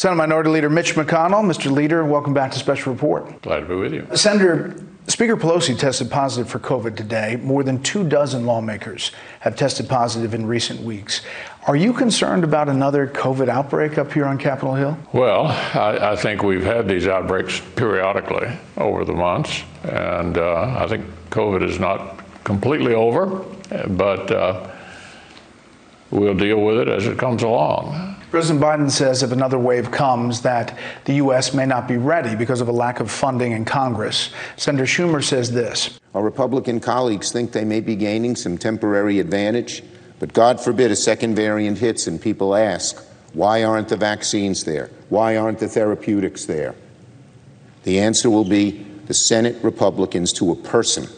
Senate Minority Leader Mitch McConnell. Mr. Leader, welcome back to Special Report. Glad to be with you. Senator, Speaker Pelosi tested positive for COVID today. More than 24 lawmakers have tested positive in recent weeks. Are you concerned about another COVID outbreak up here on Capitol Hill? Well, I think we've had these outbreaks periodically over the months, and I think COVID is not completely over, but we'll deal with it as it comes along. President Biden says if another wave comes that the U.S. may not be ready because of a lack of funding in Congress. Senator Schumer says this. Our Republican colleagues think they may be gaining some temporary advantage, but God forbid a second variant hits and people ask, why aren't the vaccines there? Why aren't the therapeutics there? The answer will be the Senate Republicans, to a person,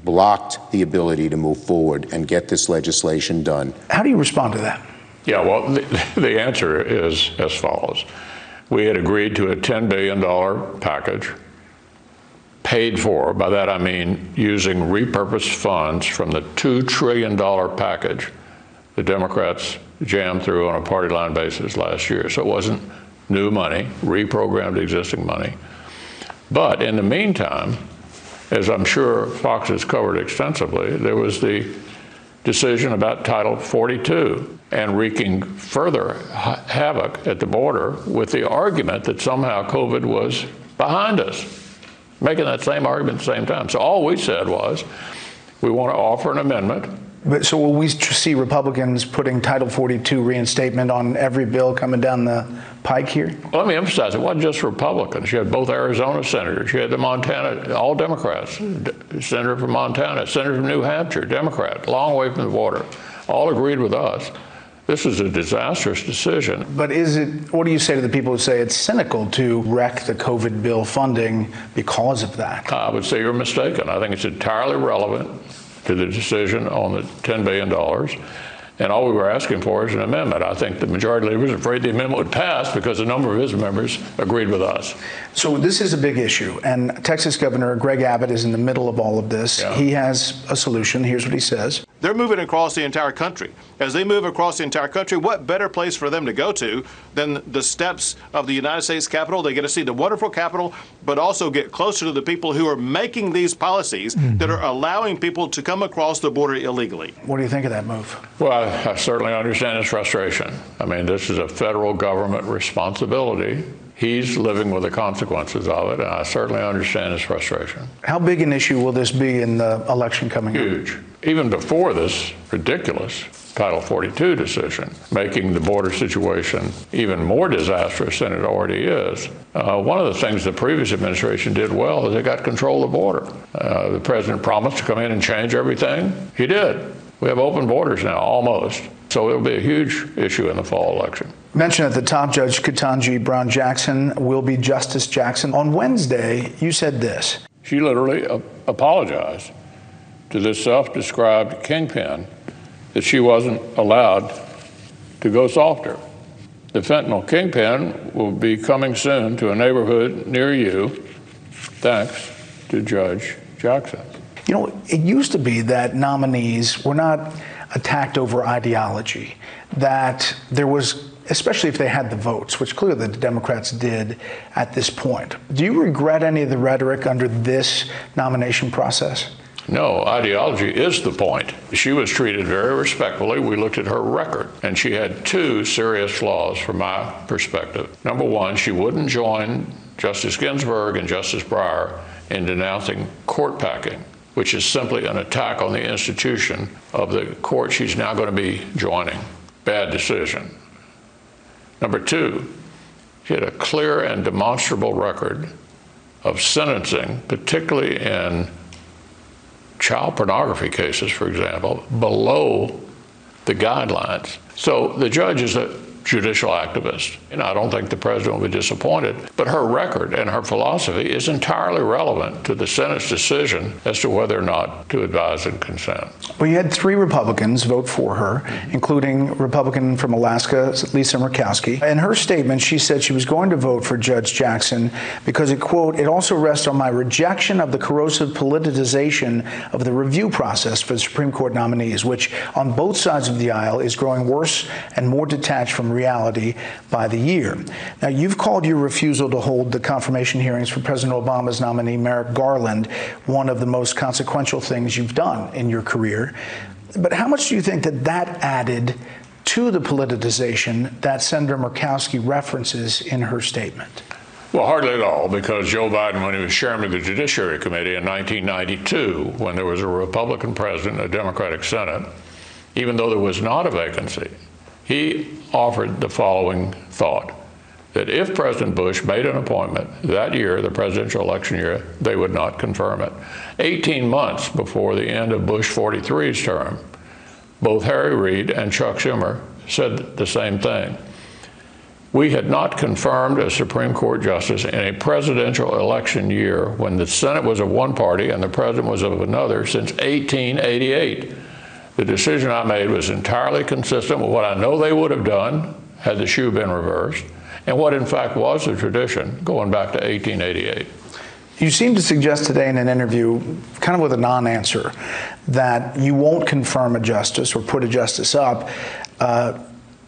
blocked the ability to move forward and get this legislation done. How do you respond to that? Yeah, well, the answer is as follows. We had agreed to a $10 billion package paid for. By that I mean using repurposed funds from the $2 trillion package the Democrats jammed through on a party line basis last year. So it wasn't new money, reprogrammed existing money. But in the meantime, as I'm sure Fox has covered extensively, there was the decision about Title 42 and wreaking further havoc at the border with the argument that somehow COVID was behind us, making that same argument at the same time. So all we said was, we want to offer an amendment. But so will we see Republicans putting Title 42 reinstatement on every bill coming down the pike here? Well, let me emphasize, it wasn't just Republicans. You had both Arizona senators. You had the Montana, all Democrats. Senator from Montana, Senator from New Hampshire, Democrat, long way from the border. All agreed with us. This is a disastrous decision. But what do you say to the people who say it's cynical to wreck the COVID bill funding because of that? I would say you're mistaken. I think it's entirely relevant to the decision on the $10 billion. And all we were asking for is an amendment. I think the majority leader was afraid the amendment would pass because a number of his members agreed with us. So this is a big issue, and Texas Governor Greg Abbott is in the middle of all of this. Yeah. He has a solution. Here's what he says. They're moving across the entire country. As they move across the entire country, what better place for them to go to than the steps of the United States Capitol? They get to see the wonderful Capitol, but also get closer to the people who are making these policies that are allowing people to come across the border illegally. What do you think of that move? Well, I certainly understand his frustration. I mean, this is a federal government responsibility. He's living with the consequences of it, and I certainly understand his frustration. How big an issue will this be in the election coming up? Huge. Even before this ridiculous Title 42 decision, making the border situation even more disastrous than it already is. One of the things the previous administration did well is they got control of the border. The president promised to come in and change everything. He did. We have open borders now, almost. So it'll be a huge issue in the fall election. Mentioned at the top, Judge Ketanji Brown Jackson will be Justice Jackson. On Wednesday, you said this. She literally apologized to this self-described kingpin that she wasn't allowed to go softer. The fentanyl kingpin will be coming soon to a neighborhood near you, thanks to Judge Jackson. You know, it used to be that nominees were not attacked over ideology, that there was, especially if they had the votes, which clearly the Democrats did at this point. Do you regret any of the rhetoric under this nomination process? No, ideology is the point. She was treated very respectfully. We looked at her record, and she had two serious flaws from my perspective. Number one, she wouldn't join Justice Ginsburg and Justice Baier in denouncing court packing, which is simply an attack on the institution of the court she's now going to be joining. Bad decision. Number two, she had a clear and demonstrable record of sentencing, particularly in child pornography cases, for example, below the guidelines. So the judge is a judicial activist. And I don't think the president will be disappointed, but her record and her philosophy is entirely relevant to the Senate's decision as to whether or not to advise and consent. Well, you had 3 Republicans vote for her, including Republican from Alaska, Lisa Murkowski. In her statement, she said she was going to vote for Judge Jackson because it, quote, it also rests on my rejection of the corrosive politicization of the review process for the Supreme Court nominees, which on both sides of the aisle is growing worse and more detached from reality by the year. Now, you've called your refusal to hold the confirmation hearings for President Obama's nominee, Merrick Garland, one of the most consequential things you've done in your career. But how much do you think that that added to the politicization that Senator Murkowski references in her statement? Well, hardly at all, because Joe Biden, when he was chairman of the Judiciary Committee in 1992, when there was a Republican president and a Democratic Senate, even though there was not a vacancy, he offered the following thought, that if President Bush made an appointment that year, the presidential election year, they would not confirm it. 18 months before the end of Bush 43's term, both Harry Reid and Chuck Schumer said the same thing. We had not confirmed a Supreme Court justice in a presidential election year when the Senate was of one party and the president was of another since 1888. The decision I made was entirely consistent with what I know they would have done had the shoe been reversed, and what in fact was the tradition going back to 1888. You seem to suggest today in an interview, kind of with a non-answer, that you won't confirm a justice or put a justice up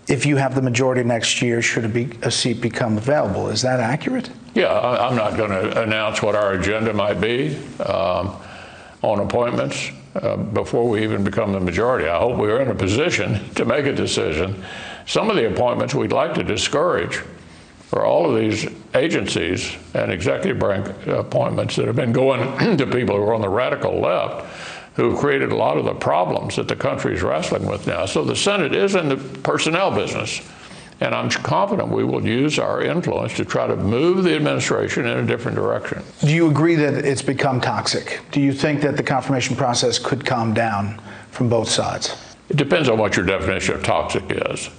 if you have the majority next year, should a seat become available. Is that accurate? Yeah, I'm not going to announce what our agenda might be on appointments before we even become the majority. I hope we're in a position to make a decision. Some of the appointments we'd like to discourage are all of these agencies and executive branch appointments that have been going to people who are on the radical left, who've created a lot of the problems that the country is wrestling with now. So the Senate is in the personnel business, and I'm confident we will use our influence to try to move the administration in a different direction. Do you agree that it's become toxic? Do you think that the confirmation process could calm down from both sides? It depends on what your definition of toxic is.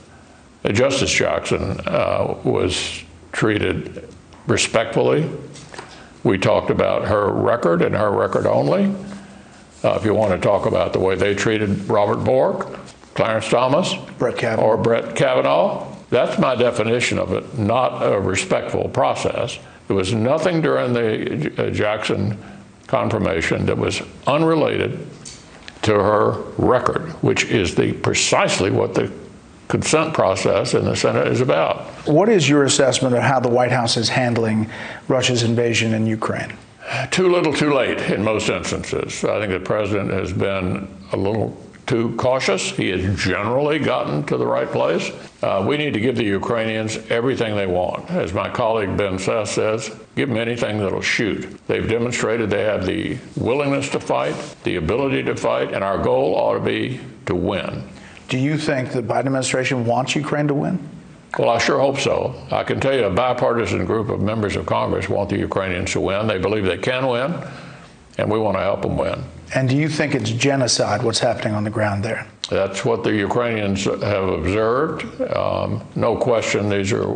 Justice Jackson was treated respectfully. We talked about her record and her record only. If you want to talk about the way they treated Robert Bork, Clarence Thomas, Bret Kavanaugh. or Bret Kavanaugh, that's my definition of it, not a respectful process. There was nothing during the Jackson confirmation that was unrelated to her record, which is precisely what the consent process in the Senate is about. What is your assessment of how the White House is handling Russia's invasion in Ukraine? Too little, too late in most instances. I think the president has been a little too cautious. He has generally gotten to the right place. We need to give the Ukrainians everything they want. As my colleague Ben Sass says, give them anything that'll shoot. They've demonstrated they have the willingness to fight, the ability to fight, and our goal ought to be to win. Do you think the Biden administration wants Ukraine to win? Well, I sure hope so. I can tell you a bipartisan group of members of Congress want the Ukrainians to win. They believe they can win, and we want to help them win. And do you think it's genocide, what's happening on the ground there? That's what the Ukrainians have observed. No question, these are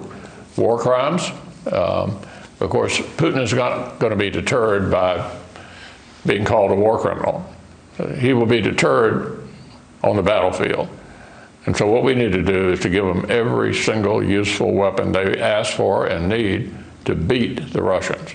war crimes. Of course, Putin is not going to be deterred by being called a war criminal. He will be deterred on the battlefield. And so what we need to do is to give them every single useful weapon they ask for and need to beat the Russians.